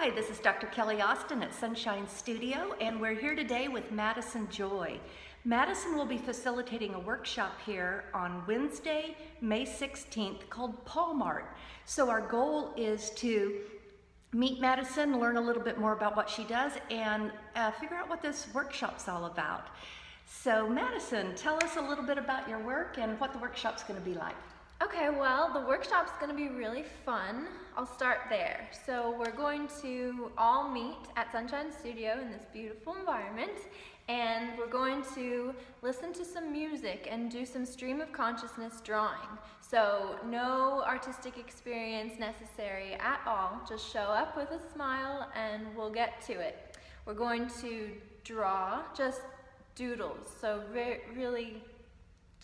Hi, this is Dr. Kelly Austin at Sunshine Studio, and we're here today with Madison Joy. Madison will be facilitating a workshop here on Wednesday, May 16th called Palm Art. So our goal is to meet Madison, learn a little bit more about what she does, and figure out what this workshop's all about. So Madison, tell us a little bit about your work and what the workshop's going to be like. Okay, well, the workshop's going to be really fun. I'll start there. So we're going to all meet at Sunshine Studio in this beautiful environment, and we're going to listen to some music and do some stream of consciousness drawing. So no artistic experience necessary at all. Just show up with a smile and we'll get to it. We're going to draw just doodles, so really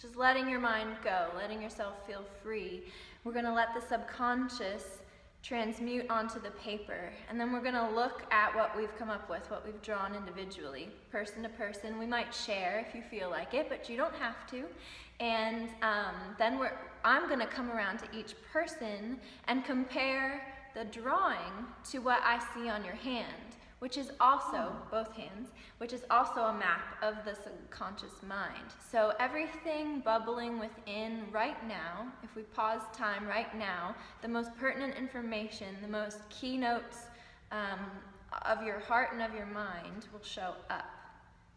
just letting your mind go, letting yourself feel free. We're going to let the subconscious transmute onto the paper, and then we're going to look at what we've come up with, what we've drawn individually, person to person. We might share if you feel like it, but you don't have to. And then I'm going to come around to each person and compare the drawing to what I see on your hand, which is also, both hands, which is also a map of the subconscious mind. So everything bubbling within right now, if we pause time right now, the most pertinent information, the most keynotes of your heart and of your mind will show up.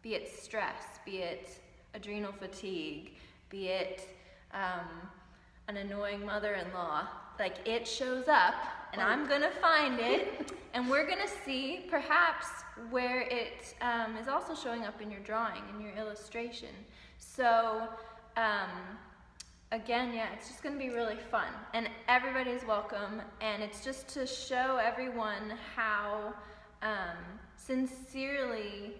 Be it stress, be it adrenal fatigue, be it an annoying mother-in-law, like it shows up, and I'm gonna find it, and we're gonna see perhaps where it is also showing up in your drawing, in your illustration. So again, yeah, it's just gonna be really fun, and everybody's welcome, and it's just to show everyone how sincerely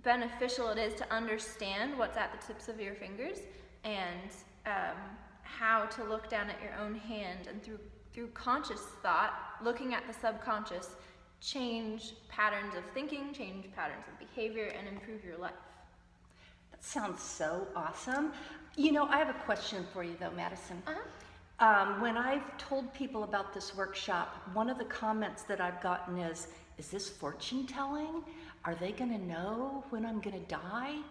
beneficial it is to understand what's at the tips of your fingers, and how to look down at your own hand, and through conscious thought, looking at the subconscious, change patterns of thinking, change patterns of behavior, and improve your life. That sounds so awesome. You know, I have a question for you though, Madison. When I've told people about this workshop, one of the comments that I've gotten is this fortune telling? Are they gonna know when I'm gonna die?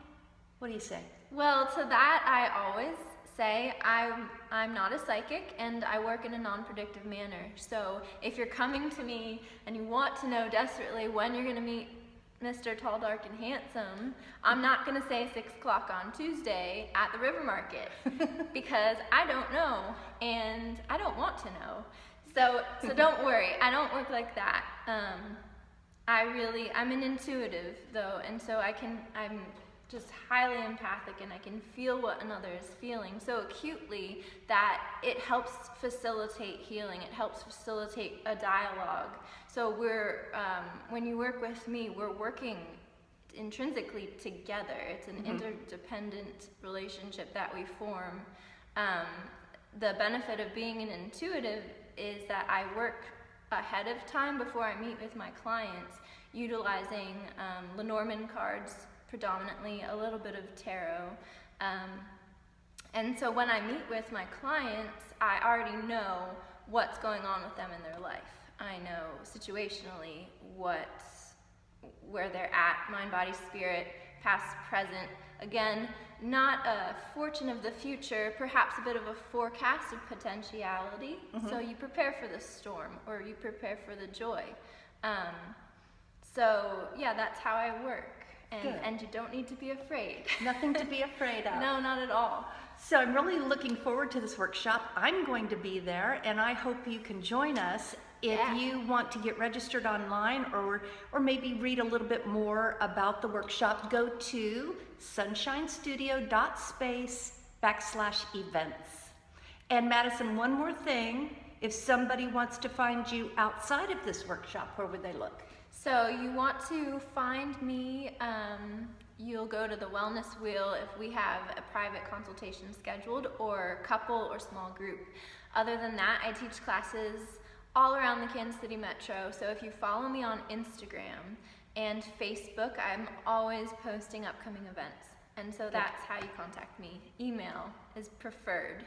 What do you say? Well, to that I always say I'm not a psychic, and I work in a non-predictive manner. So if you're coming to me and you want to know desperately when you're going to meet Mr. Tall, Dark, and Handsome, I'm not going to say 6 o'clock on Tuesday at the River Market because I don't know, and I don't want to know. So don't worry, I don't work like that. I'm an intuitive though, and so I'm just highly empathic, and I can feel what another is feeling so acutely that it helps facilitate healing. It helps facilitate a dialogue. So when you work with me, we're working intrinsically together. It's an interdependent relationship that we form. The benefit of being an intuitive is that I work ahead of time before I meet with my clients, utilizing Lenormand cards, predominantly, a little bit of tarot. And so when I meet with my clients, I already know what's going on with them in their life. I know situationally where they're at, mind, body, spirit, past, present. Again, not a fortune of the future, perhaps a bit of a forecast of potentiality. So you prepare for the storm, or you prepare for the joy. So yeah, that's how I work. And you don't need to be afraid. Nothing to be afraid of. No, not at all. So I'm really looking forward to this workshop. I'm going to be there, and I hope you can join us. If you want to get registered online or maybe read a little bit more about the workshop, go to sunshinestudio.space/events. And Madison, one more thing. If somebody wants to find you outside of this workshop, where would they look? So you want to find me, you'll go to the wellness wheel if we have a private consultation scheduled, or couple or small group. Other than that, I teach classes all around the Kansas City metro. So if you follow me on Instagram and Facebook, I'm always posting upcoming events. And so that's how you contact me. Email is preferred.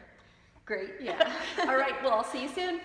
Great. Yeah. All right. Well, I'll see you soon.